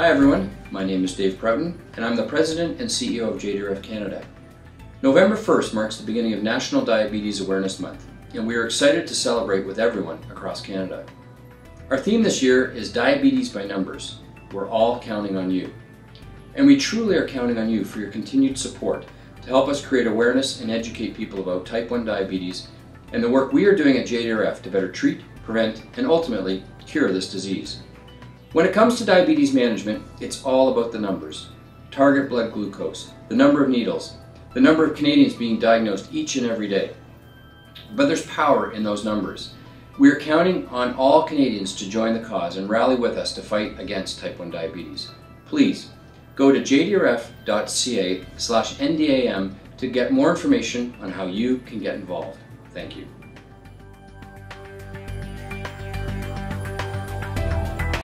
Hi everyone, my name is Dave Prouton and I'm the President and CEO of JDRF Canada. November 1st marks the beginning of National Diabetes Awareness Month, and we are excited to celebrate with everyone across Canada. Our theme this year is Diabetes by Numbers. We're all counting on you. And we truly are counting on you for your continued support to help us create awareness and educate people about type 1 diabetes and the work we are doing at JDRF to better treat, prevent, and ultimately cure this disease. When it comes to diabetes management, it's all about the numbers. Target blood glucose, the number of needles, the number of Canadians being diagnosed each and every day. But there's power in those numbers. We are counting on all Canadians to join the cause and rally with us to fight against type 1 diabetes. Please, go to jdrf.ca/ndam to get more information on how you can get involved. Thank you.